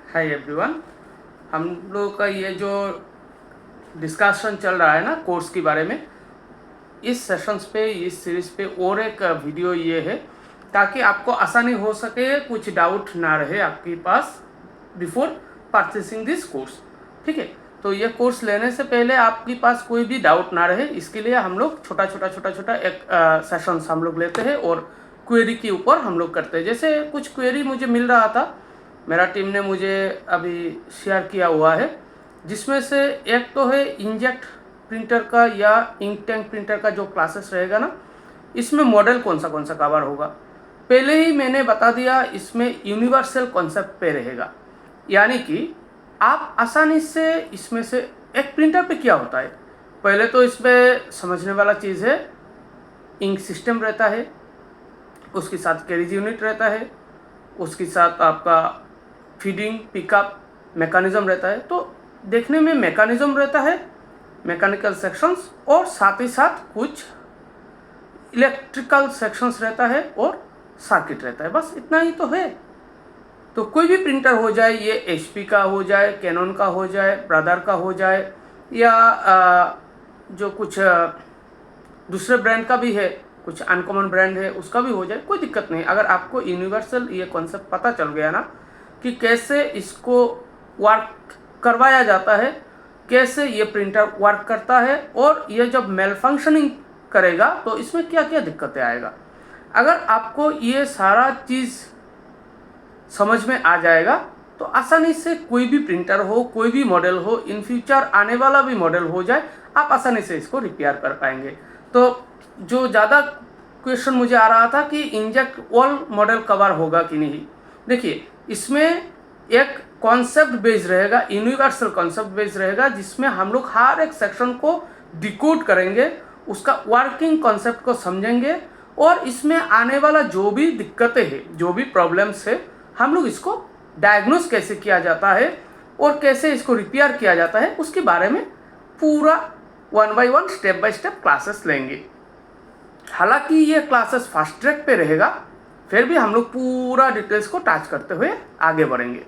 Hi everyone. हम लोग का ये जो डिस्कशन चल रहा है ना कोर्स के बारे में, इस सेशंस पे, इस सीरीज पे और एक वीडियो ये है ताकि आपको आसानी हो सके, कुछ डाउट ना रहे आपके पास बिफोर परचेसिंग दिस कोर्स। ठीक है, तो ये कोर्स लेने से पहले आपके पास कोई भी डाउट ना रहे, इसके लिए हम लोग छोटा छोटा एक सेशंस हम लोग लेते हैं और क्वेरी के ऊपर हम लोग करते हैं। जैसे कुछ क्वेरी मुझे मिल रहा था, मेरा टीम ने मुझे अभी शेयर किया हुआ है, जिसमें से एक तो है इंकजेट प्रिंटर का या इंक टैंक प्रिंटर का जो क्लासेस रहेगा ना, इसमें मॉडल कौन सा कवर होगा। पहले ही मैंने बता दिया, इसमें यूनिवर्सल कॉन्सेप्ट पे रहेगा, यानी कि आप आसानी से इसमें से एक प्रिंटर पे क्या होता है, पहले तो इसमें समझने वाला चीज़ है, इंक सिस्टम रहता है, उसके साथ कैरेज यूनिट रहता है, उसके साथ आपका फीडिंग पिकअप मैकेनिज्म रहता है। तो देखने में मैकेनिज्म रहता है, मैकेनिकल सेक्शंस, और साथ ही साथ कुछ इलेक्ट्रिकल सेक्शंस रहता है और सर्किट रहता है, बस इतना ही तो है। तो कोई भी प्रिंटर हो जाए, ये एचपी का हो जाए, कैनन का हो जाए, ब्रदर का हो जाए, या जो कुछ दूसरे ब्रांड का भी है, कुछ अनकॉमन ब्रांड है उसका भी हो जाए, कोई दिक्कत नहीं। अगर आपको यूनिवर्सल ये कॉन्सेप्ट पता चल गया ना कि कैसे इसको वर्क करवाया जाता है, कैसे ये प्रिंटर वर्क करता है, और ये जब मेल फंक्शनिंग करेगा तो इसमें क्या क्या दिक्कतें आएगा, अगर आपको ये सारा चीज़ समझ में आ जाएगा तो आसानी से कोई भी प्रिंटर हो, कोई भी मॉडल हो, इन फ्यूचर आने वाला भी मॉडल हो जाए, आप आसानी से इसको रिपेयर कर पाएंगे। तो जो ज़्यादा क्वेश्चन मुझे आ रहा था कि इंकजेट ऑल मॉडल कवर होगा कि नहीं, देखिए इसमें एक कॉन्सेप्ट बेस्ड रहेगा, यूनिवर्सल कॉन्सेप्ट बेस्ड रहेगा, जिसमें हम लोग हर एक सेक्शन को डिकोड करेंगे, उसका वर्किंग कॉन्सेप्ट को समझेंगे, और इसमें आने वाला जो भी दिक्कतें हैं, जो भी प्रॉब्लम्स है, हम लोग इसको डायग्नोस कैसे किया जाता है और कैसे इसको रिपेयर किया जाता है, उसके बारे में पूरा 1 by 1 step by step classes लेंगे। हालांकि ये क्लासेस फास्ट ट्रैक पे रहेगा, फिर भी हम लोग पूरा डिटेल्स को टच करते हुए आगे बढ़ेंगे।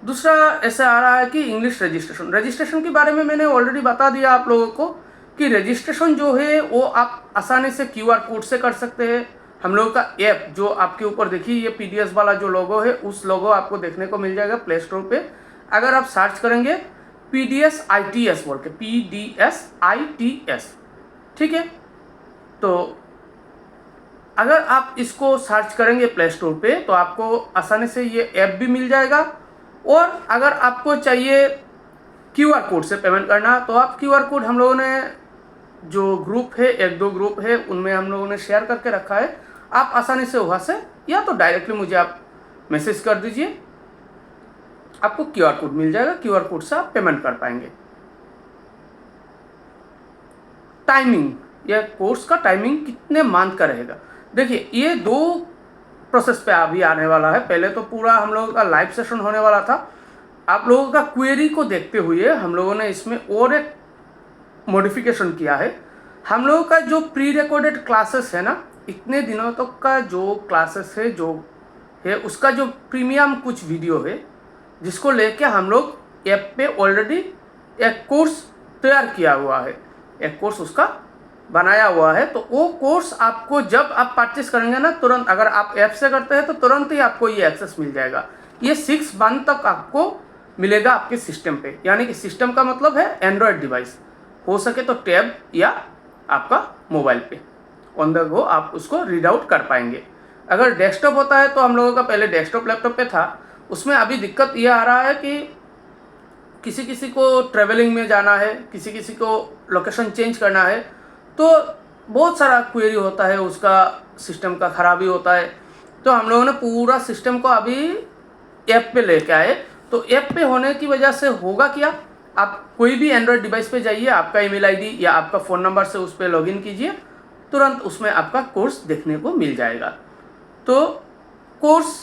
दूसरा ऐसे आ रहा है कि इंग्लिश रजिस्ट्रेशन के बारे में मैंने ऑलरेडी बता दिया आप लोगों को कि रजिस्ट्रेशन जो है वो आप आसानी से क्यूआर कोड से कर सकते हैं। हम लोगों का ऐप जो आपके ऊपर देखिए, ये पीडीएस वाला जो लोगो है, उस लोगो आपको देखने को मिल जाएगा प्ले स्टोर पे। अगर आप सर्च करेंगे पीडीएस ITS बोल के, PDS ITS, ठीक है, तो अगर आप इसको सर्च करेंगे प्ले स्टोर पे तो आपको आसानी से ये ऐप भी मिल जाएगा। और अगर आपको चाहिए क्यूआर कोड से पेमेंट करना, तो आप क्यूआर कोड हम लोगों ने जो ग्रुप है, 1-2 ग्रुप है, उनमें हम लोगों ने शेयर करके रखा है, आप आसानी से वहाँ से या तो डायरेक्टली मुझे आप मैसेज कर दीजिए, आपको क्यूआर कोड मिल जाएगा, क्यूआर कोड से आप पेमेंट कर पाएंगे। टाइमिंग, यह कोर्स का टाइमिंग कितने मंथ का रहेगा, देखिए ये 2 प्रोसेस पे अभी आने वाला है। पहले तो पूरा हम लोगों का लाइव सेशन होने वाला था, आप लोगों का क्वेरी को देखते हुए हम लोगों ने इसमें और एक मॉडिफिकेशन किया है। हम लोगों का जो प्री रिकॉर्डेड क्लासेस है ना, इतने दिनों तक का जो क्लासेस है, जो है उसका जो प्रीमियम कुछ वीडियो है, जिसको लेके हम लोग ऐप पे ऑलरेडी एक कोर्स तैयार किया हुआ है, एक कोर्स उसका बनाया हुआ है। तो वो कोर्स आपको जब आप परचेस करेंगे ना, तुरंत, अगर आप ऐप से करते हैं तो तुरंत ही आपको ये एक्सेस मिल जाएगा। ये 6 मंथ तक आपको मिलेगा आपके सिस्टम पे, यानी कि सिस्टम का मतलब है एंड्रॉयड डिवाइस, हो सके तो टैब या आपका मोबाइल पे ऑन द गो आप उसको रीड आउट कर पाएंगे। अगर डेस्कटॉप होता है तो हम लोगों का पहले डेस्कटॉप लैपटॉप पे था, उसमें अभी दिक्कत ये आ रहा है कि किसी किसी को ट्रैवलिंग में जाना है, किसी किसी को लोकेशन चेंज करना है, तो बहुत सारा क्वेरी होता है, उसका सिस्टम का खराबी होता है। तो हम लोगों ने पूरा सिस्टम को अभी ऐप पे लेके आए। तो ऐप पे होने की वजह से होगा क्या, आप कोई भी एंड्रॉयड डिवाइस पे जाइए, आपका ईमेल आईडी या आपका फ़ोन नंबर से उस पर लॉगिन कीजिए, तुरंत उसमें आपका कोर्स देखने को मिल जाएगा। तो कोर्स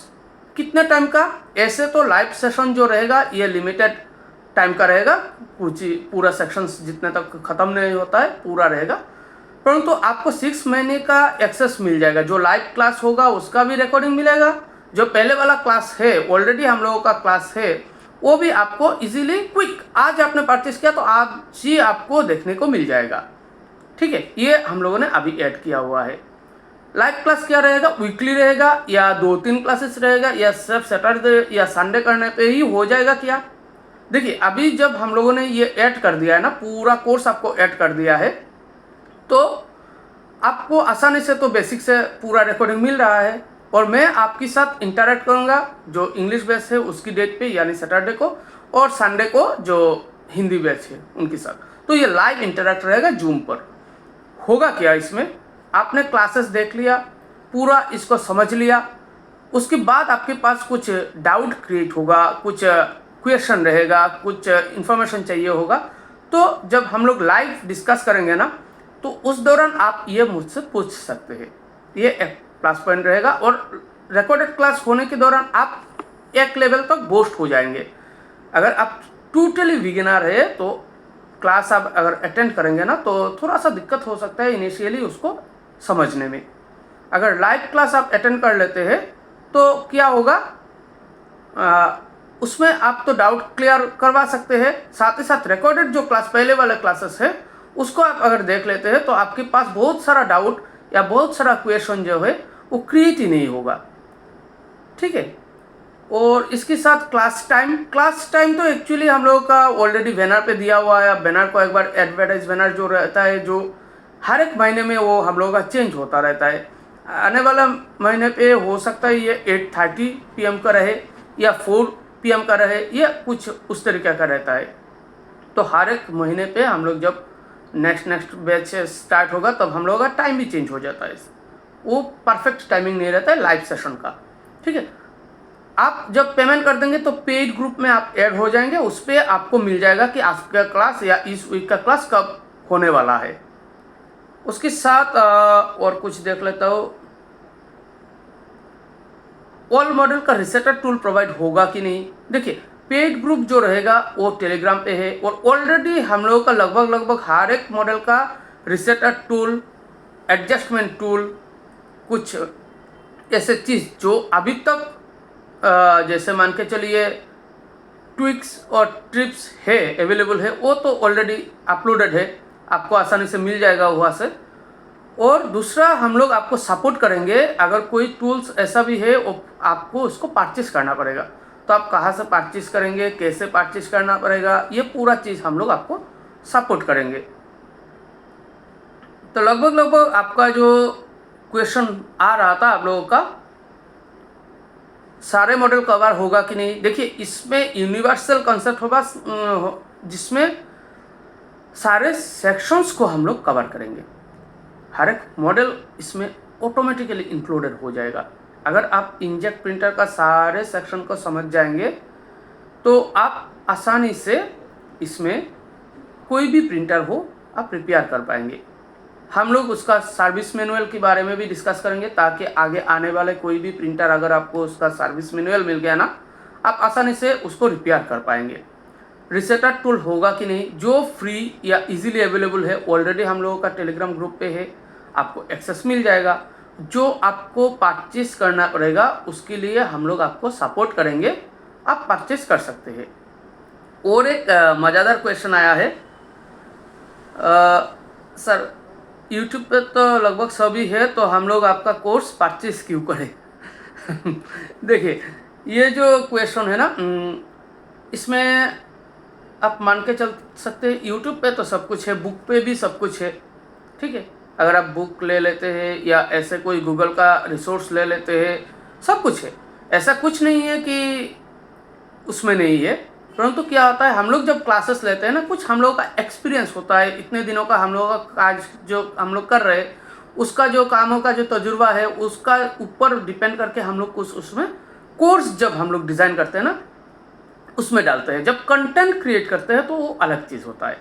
कितने टाइम का, ऐसे तो लाइव सेशन जो रहेगा ये लिमिटेड टाइम का रहेगा, कुछ पूरा सेक्शंस जितने तक ख़त्म नहीं होता है पूरा रहेगा, परंतु आपको 6 महीने का एक्सेस मिल जाएगा। जो लाइव क्लास होगा उसका भी रिकॉर्डिंग मिलेगा, जो पहले वाला क्लास है, ऑलरेडी हम लोगों का क्लास है, वो भी आपको इजीली क्विक, आज आपने परचेस किया तो आज ही आपको देखने को मिल जाएगा। ठीक है, ये हम लोगों ने अभी ऐड किया हुआ है। लाइव क्लास क्या रहेगा, वीकली रहेगा या 2-3 क्लासेस रहेगा या सिर्फ सैटरडे या संडे करने पे ही हो जाएगा क्या? देखिए, अभी जब हम लोगों ने ये ऐड कर दिया है ना, पूरा कोर्स आपको ऐड कर दिया है, तो आपको आसानी से तो बेसिक से पूरा रिकॉर्डिंग मिल रहा है और मैं आपके साथ इंटरेक्ट करूंगा जो इंग्लिश बैच है उसकी डेट पे, यानी सैटरडे को, और संडे को जो हिंदी बैच है उनके साथ। तो ये लाइव इंटरेक्ट रहेगा जूम पर। होगा क्या इसमें, आपने क्लासेस देख लिया, पूरा इसको समझ लिया, उसके बाद आपके पास कुछ डाउट क्रिएट होगा, कुछ क्वेश्चन रहेगा, कुछ इन्फॉर्मेशन चाहिए होगा, तो जब हम लोग लाइव डिस्कस करेंगे ना, तो उस दौरान आप ये मुझसे पूछ सकते हैं। ये एक प्लस पॉइंट रहेगा और रिकॉर्डेड क्लास होने के दौरान आप एक लेवल तक बूस्ट हो जाएंगे। अगर आप टोटली बिगिनर है तो क्लास आप अगर अटेंड करेंगे ना, तो थोड़ा सा दिक्कत हो सकता है इनिशियली उसको समझने में। अगर लाइव क्लास आप अटेंड कर लेते हैं तो क्या होगा, उसमें आप तो डाउट क्लियर करवा सकते हैं, साथ ही साथ रिकॉर्डेड जो क्लास पहले वाले क्लासेस है उसको आप अगर देख लेते हैं तो आपके पास बहुत सारा डाउट या बहुत सारा क्वेश्चन जो है वो क्रिएट ही नहीं होगा। ठीक है, और इसके साथ क्लास टाइम तो एक्चुअली हम लोगों का ऑलरेडी बैनर पे दिया हुआ है। बैनर को एक बार एडवर्टाइज बैनर जो रहता है, जो हर एक महीने में वो हम लोगों का चेंज होता रहता है। आने वाला महीने पे हो सकता है ये 8:30 PM का रहे या 4 PM का रहे, या कुछ उस तरीके का रहता है। तो हर एक महीने पे हम लोग जब नेक्स्ट बैच स्टार्ट होगा तब हम लोगों का टाइम भी चेंज हो जाता है। वो परफेक्ट टाइमिंग नहीं रहता है लाइव सेशन का। ठीक है, आप जब पेमेंट कर देंगे तो पेड ग्रुप में आप ऐड हो जाएंगे, उस पर आपको मिल जाएगा कि आपका क्लास या इस वीक का क्लास कब होने वाला है। उसके साथ और कुछ देख लेता हूँ, ऑल मॉडल का रिसेटर टूल प्रोवाइड होगा कि नहीं। देखिए, पेड ग्रुप जो रहेगा वो टेलीग्राम पे है और ऑलरेडी हम लोगों का लगभग हर एक मॉडल का रिसेटर टूल, एडजस्टमेंट टूल, कुछ ऐसे चीज़ जो अभी तक जैसे मान के चलिए ट्विक्स और ट्रिप्स है अवेलेबल है, वो तो ऑलरेडी अपलोडेड है, आपको आसानी से मिल जाएगा वहाँ से। और दूसरा, हम लोग आपको सपोर्ट करेंगे, अगर कोई टूल्स ऐसा भी है वो आपको उसको परचेस करना पड़ेगा, तो आप कहाँ से परचेस करेंगे, कैसे परचेस करना पड़ेगा, ये पूरा चीज़ हम लोग आपको सपोर्ट करेंगे। तो लगभग आपका जो क्वेश्चन आ रहा था आप लोगों का, सारे मॉडल कवर होगा कि नहीं। देखिए, इसमें यूनिवर्सल कंसेप्ट होगा जिसमें सारे सेक्शंस को हम लोग कवर करेंगे। हर एक मॉडल इसमें ऑटोमेटिकली इंक्लूडेड हो जाएगा। अगर आप इंकजेट प्रिंटर का सारे सेक्शन को समझ जाएंगे तो आप आसानी से इसमें कोई भी प्रिंटर हो आप प्रिपेयर कर पाएंगे। हम लोग उसका सर्विस मैनुअल के बारे में भी डिस्कस करेंगे, ताकि आगे आने वाले कोई भी प्रिंटर अगर आपको उसका सर्विस मैनुअल मिल गया ना, आप आसानी से उसको रिपेयर कर पाएंगे। रिसेटर टूल होगा कि नहीं, जो फ्री या इजीली अवेलेबल है, ऑलरेडी हम लोगों का टेलीग्राम ग्रुप पे है, आपको एक्सेस मिल जाएगा। जो आपको परचेस करना पड़ेगा उसके लिए हम लोग आपको सपोर्ट करेंगे, आप परचेस कर सकते हैं। और एक मज़ेदार क्वेश्चन आया है, सर यूट्यूब पे तो लगभग सभी है, तो हम लोग आपका कोर्स परचेस क्यों करें? देखिए, ये जो क्वेश्चन है ना, इसमें आप मान के चल सकते हैं यूट्यूब पे तो सब कुछ है, बुक पे भी सब कुछ है। ठीक है, अगर आप बुक ले लेते हैं या ऐसे कोई गूगल का रिसोर्स ले लेते हैं, सब कुछ है, ऐसा कुछ नहीं है कि उसमें नहीं है। परंतु क्या होता है, हम लोग जब क्लासेस लेते हैं ना, कुछ हम लोगों का एक्सपीरियंस होता है, इतने दिनों का हम लोगों का काज जो हम लोग कर रहे हैं, उसका जो कामों का जो तजुर्बा है उसका ऊपर डिपेंड करके हम लोग कुछ उसमें कोर्स जब हम लोग डिज़ाइन करते हैं ना, उसमें डालते हैं। जब कंटेंट क्रिएट करते हैं तो वो अलग चीज़ होता है।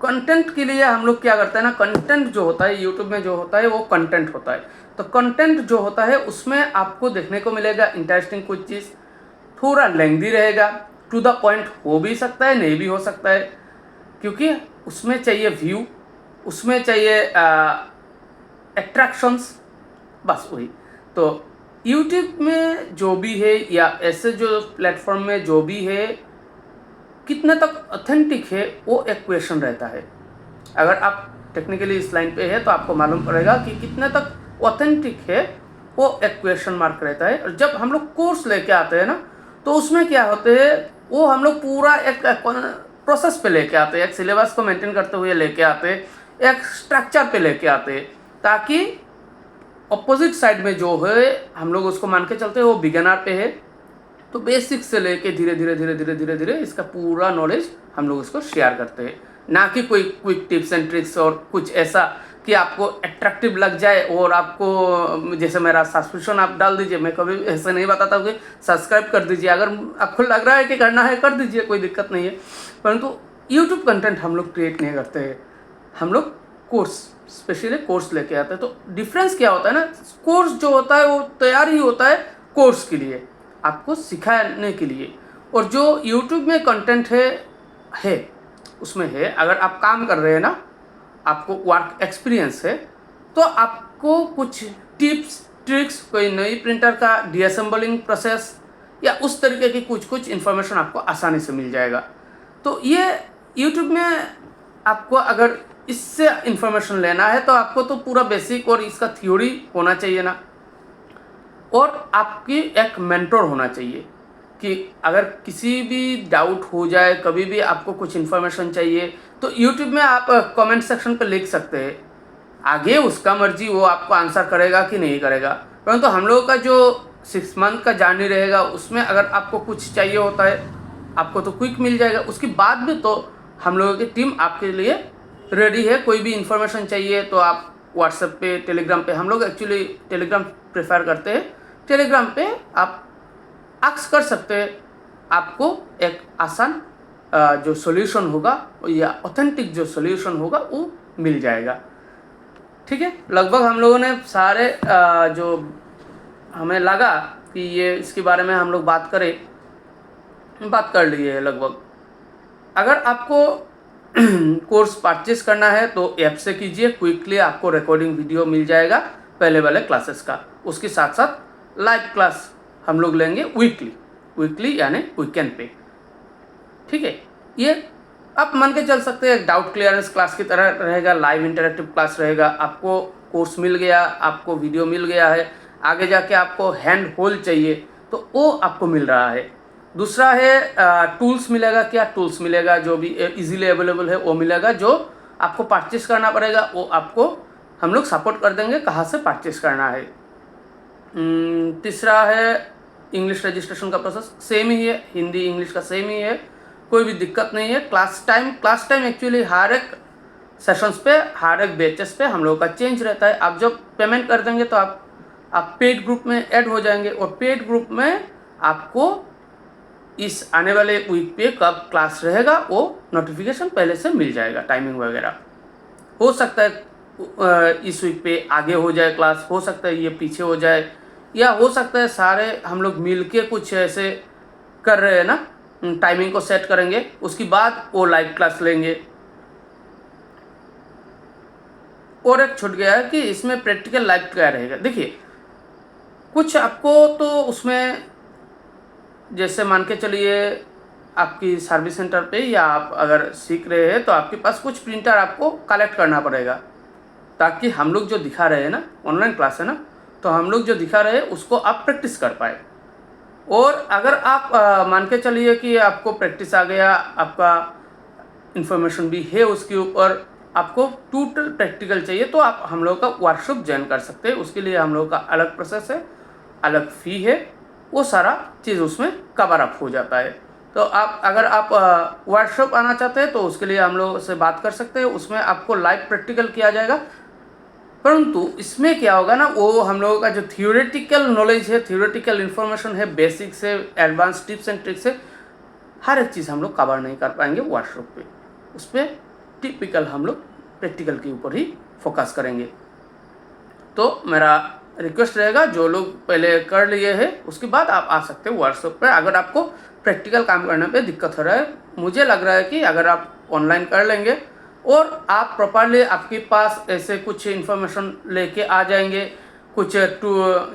कंटेंट के लिए हम लोग क्या करते हैं ना, कंटेंट जो होता है यूट्यूब में जो होता है वो कंटेंट होता है। तो कंटेंट जो होता है उसमें आपको देखने को मिलेगा इंटरेस्टिंग कुछ चीज़, थोड़ा लेंथी रहेगा, टू द पॉइंट हो भी सकता है, नहीं भी हो सकता है, क्योंकि उसमें चाहिए व्यू, उसमें चाहिए एट्रैक्शंस, बस वही। तो यूट्यूब में जो भी है या ऐसे जो प्लेटफॉर्म में जो भी है, कितने तक ऑथेंटिक है वो एक क्वेश्चन रहता है। अगर आप टेक्निकली इस लाइन पे है तो आपको मालूम पड़ेगा कि कितने तक ऑथेंटिक है, वो एक क्वेश्चन मार्क रहता है। और जब हम लोग कोर्स लेके आते हैं ना, तो उसमें क्या होते हैं, वो हम लोग पूरा एक प्रोसेस पे लेके आते हैं, एक सिलेबस को मेंटेन करते हुए लेके आते हैं, एक स्ट्रक्चर पे लेके आते हैं, ताकि अपोजिट साइड में जो है हम लोग उसको मान के चलते हैं वो बिगिनर पे है, तो बेसिक से लेके धीरे धीरे धीरे धीरे धीरे धीरे इसका पूरा नॉलेज हम लोग उसको शेयर करते हैं। ना कि कोई क्विक टिप्स एंड ट्रिक्स और कुछ ऐसा कि आपको अट्रैक्टिव लग जाए और आपको, जैसे मेरा सब्सक्रिप्शन आप डाल दीजिए, मैं कभी ऐसे नहीं बताता कि सब्सक्राइब कर दीजिए, अगर आपको लग रहा है कि करना है कर दीजिए, कोई दिक्कत नहीं है। परंतु यूट्यूब कंटेंट हम लोग क्रिएट नहीं करते हैं, हम लोग कोर्स, स्पेशली कोर्स लेके आते हैं। तो डिफरेंस क्या होता है ना, कोर्स जो होता है वो तैयार ही होता है कोर्स के लिए, आपको सिखाने के लिए। और जो यूट्यूब में कंटेंट है उसमें है, अगर आप काम कर रहे हैं ना, आपको वर्क एक्सपीरियंस है, तो आपको कुछ टिप्स ट्रिक्स, कोई नई प्रिंटर का डीअसेंबलिंग प्रोसेस या उस तरीके की कुछ इन्फॉर्मेशन आपको आसानी से मिल जाएगा। तो ये यूट्यूब में आपको अगर इससे इन्फॉर्मेशन लेना है तो आपको तो पूरा बेसिक और इसका थ्योरी होना चाहिए ना, और आपकी एक मेंटोर होना चाहिए कि अगर किसी भी डाउट हो जाए, कभी भी आपको कुछ इन्फॉर्मेशन चाहिए, तो यूट्यूब में आप कमेंट सेक्शन पर लिख सकते हैं। आगे उसका मर्जी, वो आपको आंसर करेगा कि नहीं करेगा। परंतु हम लोगों का जो 6 मंथ का जर्नी रहेगा, उसमें अगर आपको कुछ चाहिए होता है, आपको तो क्विक मिल जाएगा। उसके बाद भी तो हम लोगों की टीम आपके लिए रेडी है। कोई भी इन्फॉर्मेशन चाहिए तो आप व्हाट्सएप पे, टेलीग्राम पे, हम लोग एक्चुअली टेलीग्राम प्रेफर करते हैं, टेलीग्राम पे आप आस्क कर सकते हैं। आपको एक आसान जो सॉल्यूशन होगा या ऑथेंटिक जो सॉल्यूशन होगा वो मिल जाएगा। ठीक है, लगभग हम लोगों ने सारे जो हमें लगा कि ये इसके बारे में हम लोग बात कर लिए है लगभग। अगर आपको कोर्स परचेज करना है तो ऐप से कीजिए, क्विकली आपको रिकॉर्डिंग वीडियो मिल जाएगा पहले वाले क्लासेस का। उसके साथ साथ लाइव क्लास हम लोग लेंगे वीकली यानी वीकेंड पे। ठीक है, ये आप मान के चल सकते हैं एक डाउट क्लियरेंस क्लास की तरह रहेगा, लाइव इंटरेक्टिव क्लास रहेगा। आपको कोर्स मिल गया, आपको वीडियो मिल गया है, आगे जाके आपको हैंड होल्ड चाहिए तो वो आपको मिल रहा है। दूसरा है टूल्स मिलेगा। क्या टूल्स मिलेगा, जो भी इजीली अवेलेबल है वो मिलेगा। जो आपको परचेस करना पड़ेगा वो आपको हम लोग सपोर्ट कर देंगे कहाँ से परचेस करना है। तीसरा है इंग्लिश रजिस्ट्रेशन का प्रोसेस सेम ही है, हिंदी इंग्लिश का सेम ही है, कोई भी दिक्कत नहीं है। क्लास टाइम एक्चुअली हर एक सेशंस पे, हर एक बैचेस पे हम लोगों का चेंज रहता है। आप जब पेमेंट कर देंगे तो आप पेड ग्रुप में ऐड हो जाएंगे, और पेड ग्रुप में आपको इस आने वाले वीक पे कब क्लास रहेगा वो नोटिफिकेशन पहले से मिल जाएगा, टाइमिंग वगैरह। हो सकता है इस वीक पे आगे हो जाए क्लास, हो सकता है ये पीछे हो जाए, या हो सकता है सारे हम लोग मिल के कुछ ऐसे कर रहे हैं ना, टाइमिंग को सेट करेंगे, उसके बाद वो लाइव क्लास लेंगे। और एक छूट गया है कि इसमें प्रैक्टिकल लाइव क्या रहेगा। देखिए, कुछ आपको तो उसमें जैसे मान के चलिए आपकी सर्विस सेंटर पे, या आप अगर सीख रहे हैं तो आपके पास कुछ प्रिंटर आपको कलेक्ट करना पड़ेगा, ताकि हम लोग जो दिखा रहे हैं ना, ऑनलाइन क्लास है ना, तो हम लोग जो दिखा रहे हैं उसको आप प्रैक्टिस कर पाए। और अगर आप मान के चलिए कि आपको प्रैक्टिस आ गया, आपका इन्फॉर्मेशन भी है उसके ऊपर, आपको टोटल प्रैक्टिकल चाहिए, तो आप हम लोग का वर्कशॉप ज्वाइन कर सकते हैं। उसके लिए हम लोग का अलग प्रोसेस है, अलग फ़ी है, वो सारा चीज़ उसमें कवर अप हो जाता है। तो अगर आप वर्कशॉप आना चाहते हैं तो उसके लिए हम लोग से बात कर सकते हैं, उसमें आपको लाइव प्रैक्टिकल किया जाएगा। परंतु इसमें क्या होगा ना, वो हम लोगों का जो थियोरेटिकल नॉलेज है, थियोरेटिकल इन्फॉर्मेशन है, बेसिक से एडवांस टिप्स एंड ट्रिक्स है, हर एक चीज़ हम लोग कवर नहीं कर पाएंगे वर्कशॉप पे। उस पर टिपिकल हम लोग प्रैक्टिकल के ऊपर ही फोकस करेंगे। तो मेरा रिक्वेस्ट रहेगा, जो लोग पहले कर लिए हैं उसके बाद आप आ सकते हो वर्कशॉप पे। अगर आपको प्रैक्टिकल काम करने पे दिक्कत हो रहा है, मुझे लग रहा है कि अगर आप ऑनलाइन कर लेंगे और आप प्रॉपरली आपके पास ऐसे कुछ इन्फॉर्मेशन लेके आ जाएंगे, कुछ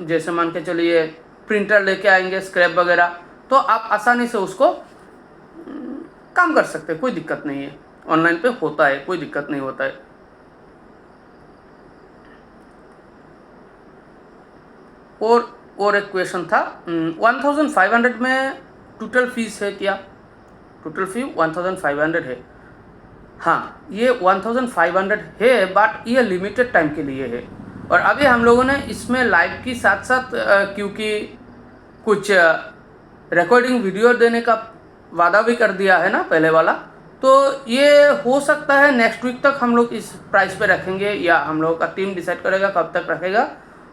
जैसे मान के चलिए प्रिंटर लेके आएंगे स्क्रैप वगैरह, तो आप आसानी से उसको काम कर सकते हैं, कोई दिक्कत नहीं है। ऑनलाइन पे होता है, कोई दिक्कत नहीं होता है। और एक क्वेश्चन था 1500 में टोटल फीस है क्या? टोटल फी 1500 है। हाँ, ये 1500 है, बट ये लिमिटेड टाइम के लिए है। और अभी हम लोगों ने इसमें लाइव की साथ साथ क्योंकि कुछ रिकॉर्डिंग वीडियो देने का वादा भी कर दिया है ना पहले वाला, तो ये हो सकता है नेक्स्ट वीक तक हम लोग इस प्राइस पे रखेंगे, या हम लोगों का टीम डिसाइड करेगा कब तक रखेगा।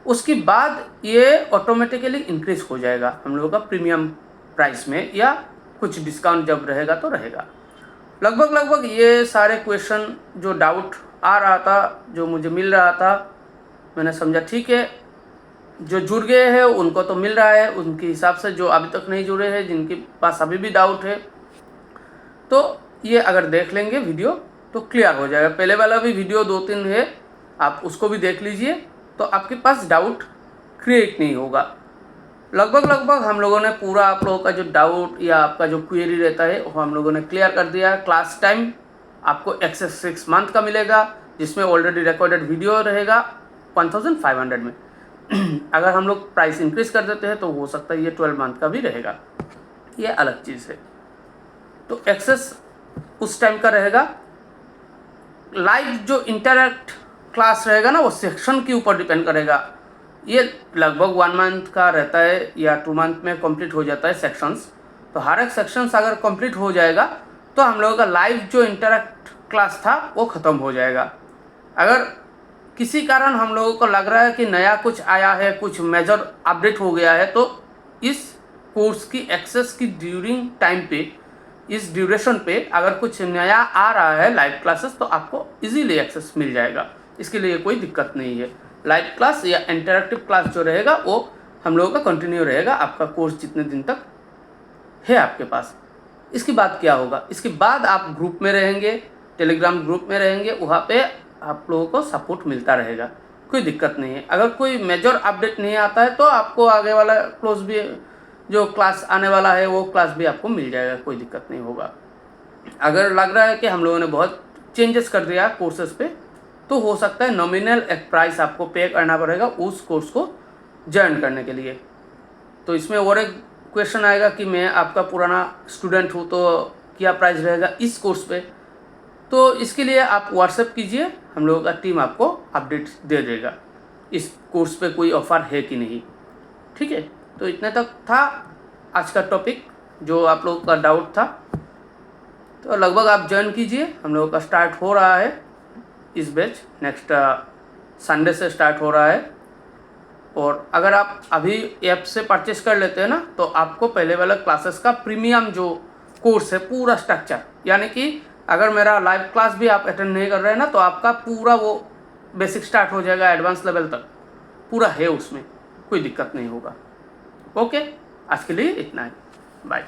उसके बाद ये ऑटोमेटिकली इंक्रीज हो जाएगा हम लोगों का प्रीमियम प्राइस में, या कुछ डिस्काउंट जब रहेगा तो रहेगा। लगभग ये सारे क्वेश्चन जो डाउट आ रहा था, जो मुझे मिल रहा था, मैंने समझा ठीक है, जो जुड़ गए हैं उनको तो मिल रहा है, उनके हिसाब से जो अभी तक नहीं जुड़े हैं, जिनके पास अभी भी डाउट है, तो ये अगर देख लेंगे वीडियो तो क्लियर हो जाएगा। पहले वाला भी वीडियो 2-3 है, आप उसको भी देख लीजिए, तो आपके पास डाउट क्रिएट नहीं होगा। लगभग हम लोगों ने पूरा आप लोगों का जो डाउट या आपका जो क्वेरी रहता है वो हम लोगों ने क्लियर कर दिया है। क्लास टाइम आपको एक्सेस 6 मंथ का मिलेगा, जिसमें ऑलरेडी रिकॉर्डेड वीडियो रहेगा 1500 में। अगर हम लोग प्राइस इंक्रीज कर देते हैं तो हो सकता है ये 12 मंथ का भी रहेगा, ये अलग चीज़ है। तो एक्सेस उस टाइम का रहेगा। लाइव जो इंटरैक्ट क्लास रहेगा ना, वो सेक्शन के ऊपर डिपेंड करेगा। ये लगभग 1 मंथ का रहता है या 2 मंथ में कंप्लीट हो जाता है सेक्शंस। तो हर एक सेक्शंस अगर कंप्लीट हो जाएगा तो हम लोगों का लाइव जो इंटरैक्ट क्लास था वो ख़त्म हो जाएगा। अगर किसी कारण हम लोगों को लग रहा है कि नया कुछ आया है, कुछ मेजर अपडेट हो गया है, तो इस कोर्स की एक्सेस की ड्यूरिंग टाइम पे, इस ड्यूरेशन पे अगर कुछ नया आ रहा है लाइव क्लासेस, तो आपको इजीली एक्सेस मिल जाएगा। इसके लिए कोई दिक्कत नहीं है। लाइव क्लास या इंटरैक्टिव क्लास जो रहेगा वो हम लोगों का कंटिन्यू रहेगा, आपका कोर्स जितने दिन तक है आपके पास। इसके बाद क्या होगा? इसके बाद आप ग्रुप में रहेंगे, टेलीग्राम ग्रुप में रहेंगे, वहाँ पे आप लोगों को सपोर्ट मिलता रहेगा, कोई दिक्कत नहीं है। अगर कोई मेजर अपडेट नहीं आता है तो आपको आगे वाला क्लोज भी जो क्लास आने वाला है वो क्लास भी आपको मिल जाएगा, कोई दिक्कत नहीं होगा। अगर लग रहा है कि हम लोगों ने बहुत चेंजेस कर दिया कोर्सेज पे, तो हो सकता है नॉमिनल एक प्राइस आपको पे करना पड़ेगा उस कोर्स को ज्वाइन करने के लिए। तो इसमें और एक क्वेश्चन आएगा कि मैं आपका पुराना स्टूडेंट हूँ तो क्या प्राइस रहेगा इस कोर्स पे? तो इसके लिए आप व्हाट्सएप कीजिए, हम लोगों का टीम आपको अपडेट दे देगा इस कोर्स पे कोई ऑफ़र है कि नहीं। ठीक है, तो इतने तक था आज का टॉपिक जो आप लोगों का डाउट था। तो लगभग आप ज्वाइन कीजिए, हम लोगों का स्टार्ट हो रहा है इस बैच, नेक्स्ट संडे से स्टार्ट हो रहा है। और अगर आप अभी ऐप से परचेस कर लेते हैं ना, तो आपको पहले वाला क्लासेस का प्रीमियम जो कोर्स है पूरा स्ट्रक्चर, यानी कि अगर मेरा लाइव क्लास भी आप अटेंड नहीं कर रहे हैं ना, तो आपका पूरा वो बेसिक स्टार्ट हो जाएगा, एडवांस लेवल तक पूरा है उसमें, कोई दिक्कत नहीं होगा। ओके, आज के लिए इतना ही, बाय।